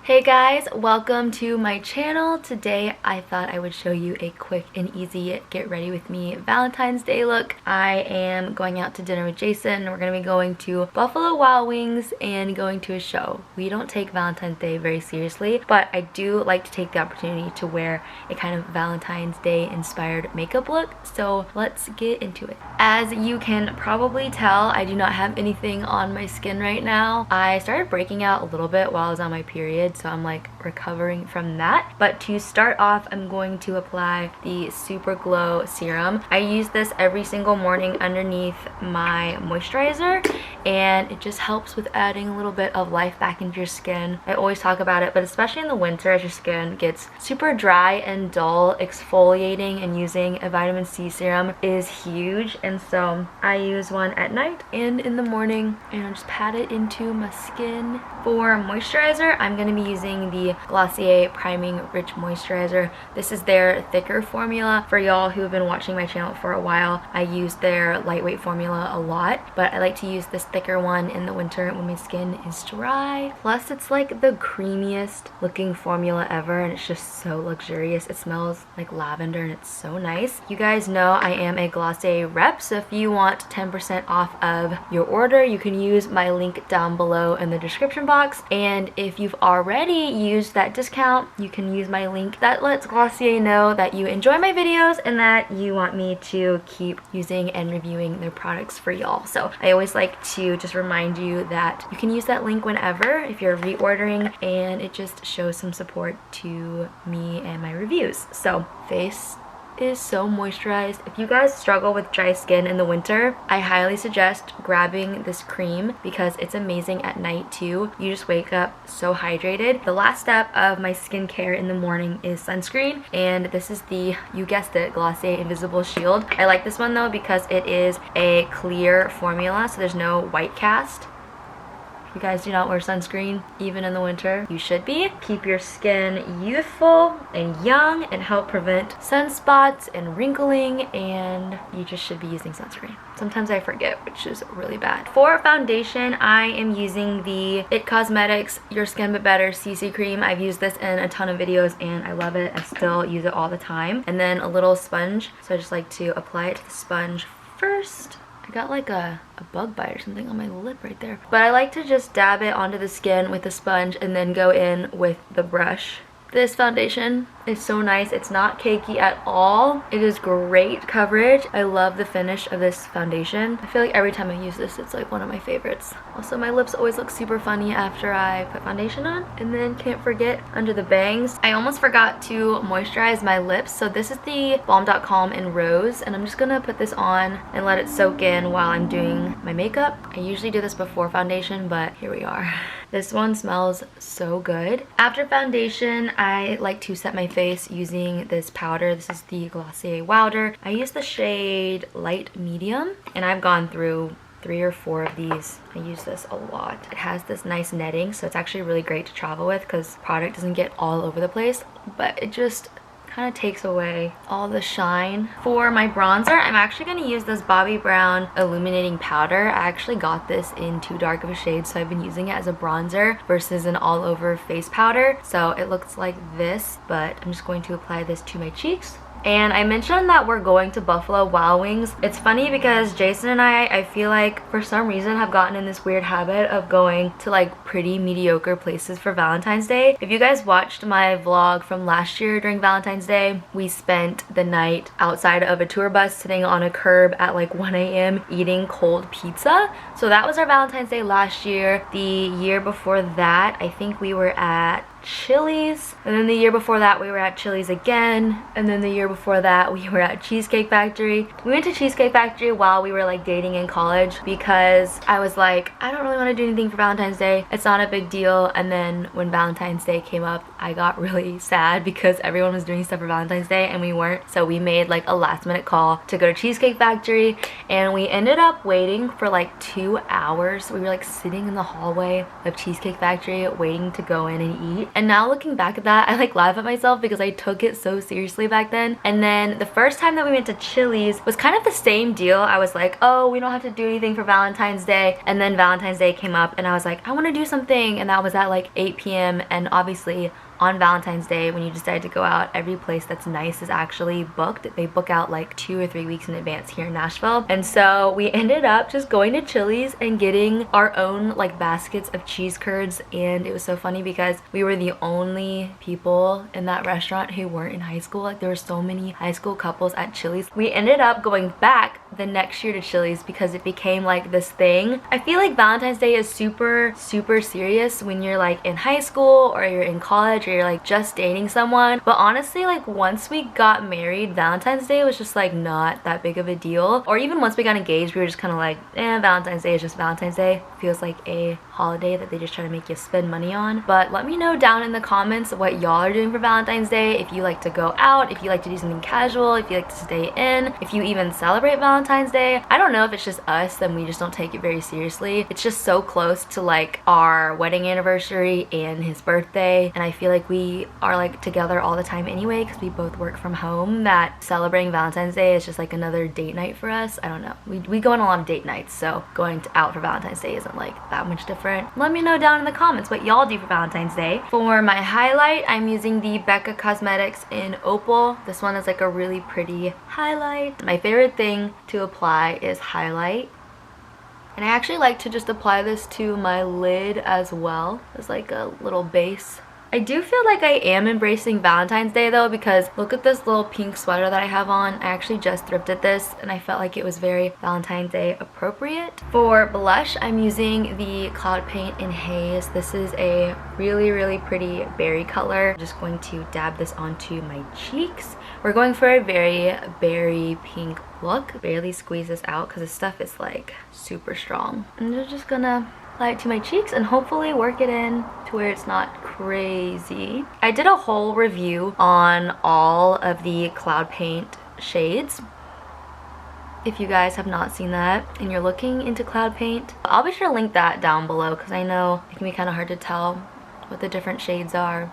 Hey guys, welcome to my channel. Today I thought I would show you a quick and easy get ready with me Valentine's Day look. I am going out to dinner with Jason. We're going to be going to Buffalo Wild Wings and going to a show. We don't take Valentine's Day very seriously, but I do like to take the opportunity to wear a kind of Valentine's Day inspired makeup look. So let's get into it. As you can probably tell, I do not have anything on my skin right now. I started breaking out a little bit while I was on my period, so I'm like recovering from that. But to start off, I'm going to apply the Super Glow serum. I use this every single morning underneath my moisturizer, and it just helps with adding a little bit of life back into your skin. I always talk about it, but especially in the winter as your skin gets super dry and dull, exfoliating and using a vitamin C serum is huge. And so I use one at night and in the morning, and I'll just pat it into my skin. For moisturizer, I'm going to be using the Glossier Priming Rich Moisturizer. This is their thicker formula. For y'all who have been watching my channel for a while, I use their lightweight formula a lot, but I like to use this thicker one in the winter when my skin is dry. Plus, it's like the creamiest looking formula ever, and it's just so luxurious. It smells like lavender and it's so nice. You guys know I am a Glossier rep, so if you want 10% off of your order, you can use my link down below in the description box. And if you've already used that discount, you can use my link. That lets Glossier know that you enjoy my videos and that you want me to keep using and reviewing their products for y'all. So I always like to just remind you that you can use that link whenever if you're reordering, and it just shows some support to me and my reviews. So face is so moisturized. If you guys struggle with dry skin in the winter, I highly suggest grabbing this cream because it's amazing at night too. You just wake up so hydrated. The last step of my skincare in the morning is sunscreen, and this is the, you guessed it, Glossier Invisible Shield. I like this one though because it is a clear formula, so there's no white cast. You guys do not wear sunscreen even in the winter, you should be. Keep your skin youthful and young and help prevent sunspots and wrinkling, and you just should be using sunscreen. Sometimes I forget, which is really bad. For foundation, I am using the IT Cosmetics Your Skin But Better CC Cream. I've used this in a ton of videos and I love it. I still use it all the time. And then a little sponge, so I just like to apply it to the sponge first. I got like a bug bite or something on my lip right there. But I like to just dab it onto the skin with a sponge and then go in with the brush. This foundation is so nice. It's not cakey at all. It is great coverage. I love the finish of this foundation. I feel like every time I use this, it's like one of my favorites. Also, my lips always look super funny after I put foundation on. And then can't forget under the bangs. I almost forgot to moisturize my lips. So this is the Balm.com in Rose, and I'm just gonna put this on and let it soak in while I'm doing my makeup. I usually do this before foundation, but here we are. This one smells so good. After foundation, I like to set my face using this powder. This is the Glossier Wilder. I use the shade Light Medium, and I've gone through 3 or 4 of these. I use this a lot. It has this nice netting, so it's actually really great to travel with because product doesn't get all over the place, but it just kind of takes away all the shine. For my bronzer, I'm actually going to use this Bobbi Brown illuminating powder. I actually got this in too dark of a shade, so I've been using it as a bronzer versus an all over face powder. So it looks like this, but I'm just going to apply this to my cheeks. And I mentioned that we're going to Buffalo Wild Wings. It's funny because Jason and I feel like for some reason have gotten in this weird habit of going to like pretty mediocre places for Valentine's Day. If you guys watched my vlog from last year during Valentine's Day, we spent the night outside of a tour bus sitting on a curb at like 1 a.m. eating cold pizza. So that was our Valentine's Day last year. The year before that, I think we were at Chili's, and then the year before that we were at Chili's again, and then the year before that we were at Cheesecake Factory. We went to Cheesecake Factory while we were like dating in college because I was like, I don't really want to do anything for Valentine's Day, it's not a big deal. And then when Valentine's Day came up, I got really sad because everyone was doing stuff for Valentine's Day and we weren't, so we made like a last minute call to go to Cheesecake Factory, and we ended up waiting for like 2 hours. We were like sitting in the hallway of Cheesecake Factory waiting to go in and eat. And now looking back at that, I like laugh at myself because I took it so seriously back then. And then the first time that we went to Chili's was kind of the same deal. I was like, oh, we don't have to do anything for Valentine's Day. And then Valentine's Day came up and I was like, I want to do something. And that was at like 8 p.m. And obviously on Valentine's Day, when you decide to go out, every place that's nice is actually booked. They book out like 2 or 3 weeks in advance here in Nashville. And so we ended up just going to Chili's and getting our own like baskets of cheese curds. And it was so funny because we were the only people in that restaurant who weren't in high school. Like there were so many high school couples at Chili's. We ended up going back the next year to Chili's because it became like this thing. I feel like Valentine's Day is super serious when you're like in high school or you're in college or you're like just dating someone. But honestly, like once we got married, Valentine's Day was just like not that big of a deal. Or even once we got engaged, we were just kind of like, Valentine's Day is just Valentine's Day. Feels like a holiday that they just try to make you spend money on. But let me know down in the comments what y'all are doing for Valentine's Day. If you like to go out, if you like to do something casual, if you like to stay in, if you even celebrate Valentine's Day. I don't know if it's just us, then we just don't take it very seriously. It's just so close to like our wedding anniversary and his birthday, and I feel like we are like together all the time anyway because we both work from home, that celebrating Valentine's Day is just like another date night for us. I don't know. We go on a lot of date nights, so going out for Valentine's Day isn't like that much different. Let me know down in the comments what y'all do for Valentine's Day. For my highlight, I'm using the Becca Cosmetics in Opal. This one is like a really pretty highlight. My favorite thing to apply is highlight. And I actually like to just apply this to my lid as well as like a little base. I do feel like I am embracing Valentine's Day though, because look at this little pink sweater that I have on. I actually just thrifted this and I felt like it was very Valentine's Day appropriate. For blush, I'm using the Cloud Paint in Haze. This is a really pretty berry color. I'm just going to dab this onto my cheeks. We're going for a very berry pink look. Barely squeeze this out because this stuff is like super strong. I'm just gonna apply it to my cheeks and hopefully work it in to where it's not crazy. I did a whole review on all of the Cloud Paint shades. If you guys have not seen that and you're looking into Cloud Paint, I'll be sure to link that down below because I know it can be kind of hard to tell what the different shades are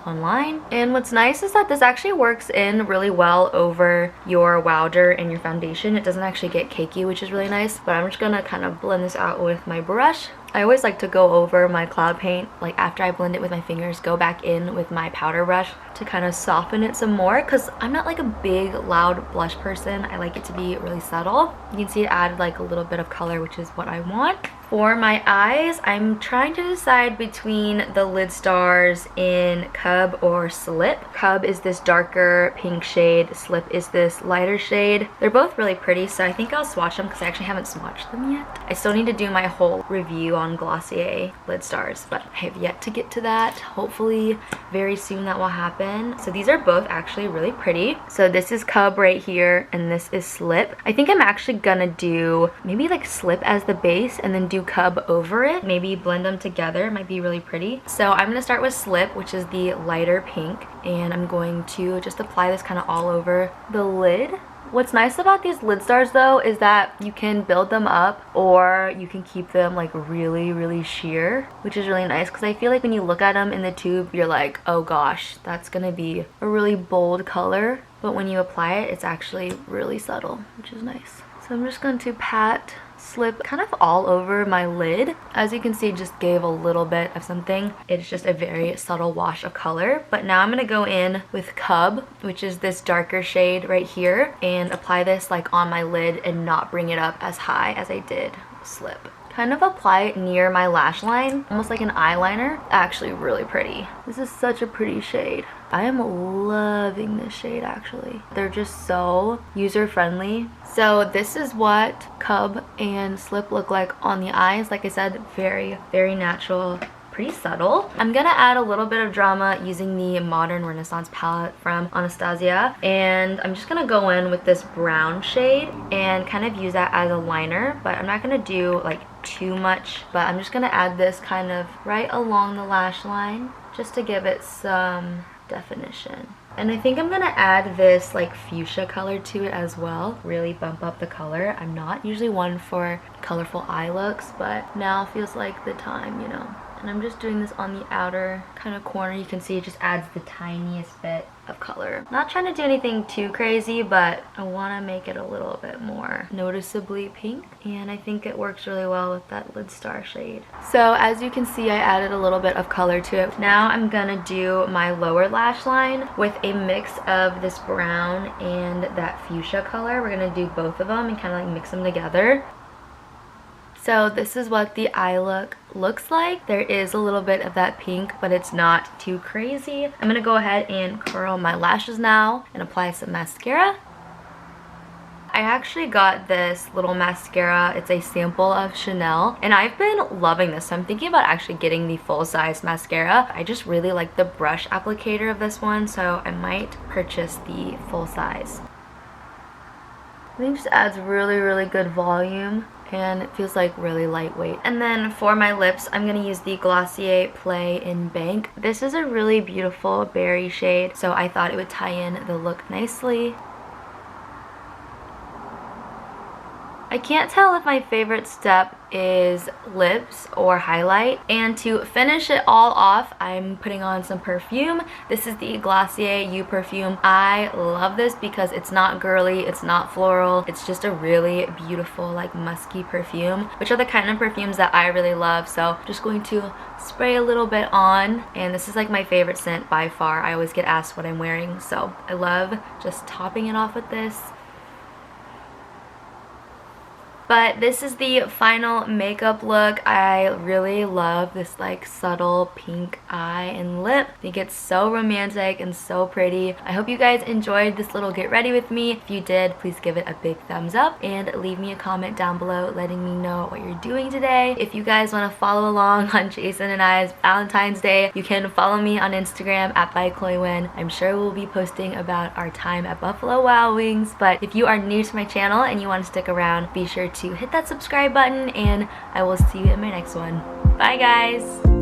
online. And what's nice is that this actually works in really well over your powder and your foundation. It doesn't actually get cakey, which is really nice. But I'm just gonna kind of blend this out with my brush. I always like to go over my Cloud Paint, like after I blend it with my fingers, go back in with my powder brush to kind of soften it some more, because I'm not like a big loud blush person. I like it to be really subtle. You can see it added like a little bit of color, which is what I want. For my eyes, I'm trying to decide between the lid stars in Cub or Slip. Cub is this darker pink shade, Slip is this lighter shade. They're both really pretty, so I think I'll swatch them because I actually haven't swatched them yet. I still need to do my whole review on Glossier lid stars, but I have yet to get to that. Hopefully very soon that will happen. So these are both actually really pretty. So this is Cub right here and this is Slip. I think I'm actually gonna do maybe like Slip as the base and then do Cub over it. Maybe blend them together. It might be really pretty. So I'm gonna start with Slip, which is the lighter pink, and I'm going to just apply this kind of all over the lid. What's nice about these lid stars though is that you can build them up or you can keep them like really sheer, which is really nice because I feel like when you look at them in the tube, you're like, oh gosh, that's gonna be a really bold color. But when you apply it, it's actually really subtle, which is nice. So I'm just going to pat Slip kind of all over my lid. As you can see, it just gave a little bit of something. It's just a very subtle wash of color. But now I'm gonna go in with Cub, which is this darker shade right here, and apply this like on my lid and not bring it up as high as I did with Slip. Kind of apply it near my lash line, almost like an eyeliner. Actually really pretty. This is such a pretty shade. I am loving this shade actually. They're just so user-friendly. So this is what Cub and Slip look like on the eyes. Like I said, very natural, pretty subtle. I'm gonna add a little bit of drama using the Modern Renaissance palette from Anastasia, and I'm just gonna go in with this brown shade and kind of use that as a liner, but I'm not gonna do like too much, but I'm just gonna add this kind of right along the lash line just to give it some definition. And I think I'm gonna add this like fuchsia color to it as well, really bump up the color. I'm not usually one for colorful eye looks, but now feels like the time, you know. And I'm just doing this on the outer kind of corner. You can see it just adds the tiniest bit of color. Not trying to do anything too crazy, but I want to make it a little bit more noticeably pink, and I think it works really well with that lid star shade. So as you can see, I added a little bit of color to it. Now I'm gonna do my lower lash line with a mix of this brown and that fuchsia color. We're gonna do both of them and kind of like mix them together. So this is what the eye look looks like. There is a little bit of that pink, but it's not too crazy. I'm gonna go ahead and curl my lashes now and apply some mascara. I actually got this little mascara. It's a sample of Chanel, and I've been loving this, so I'm thinking about actually getting the full-size mascara. I just really like the brush applicator of this one, so I might purchase the full size. I think it just adds really good volume, and it feels like really lightweight. And then for my lips, I'm gonna use the Glossier Play in Bank. This is a really beautiful berry shade, so I thought it would tie in the look nicely. I can't tell if my favorite step is lips or highlight. And to finish it all off, I'm putting on some perfume. This is the Glossier You perfume. I love this because it's not girly, it's not floral. It's just a really beautiful, like, musky perfume, which are the kind of perfumes that I really love. So I'm just going to spray a little bit on, and this is like my favorite scent by far. I always get asked what I'm wearing, so I love just topping it off with this. But this is the final makeup look. I really love this like subtle pink eye and lip. I think it's so romantic and so pretty. I hope you guys enjoyed this little get ready with me. If you did, please give it a big thumbs up and leave me a comment down below letting me know what you're doing today. If you guys want to follow along on Jason and I's Valentine's Day, you can follow me on Instagram at @LIKEYOU. I'm sure we'll be posting about our time at Buffalo Wild Wings. But if you are new to my channel and you want to stick around, be sure to hit that subscribe button, and I will see you in my next one. Bye guys!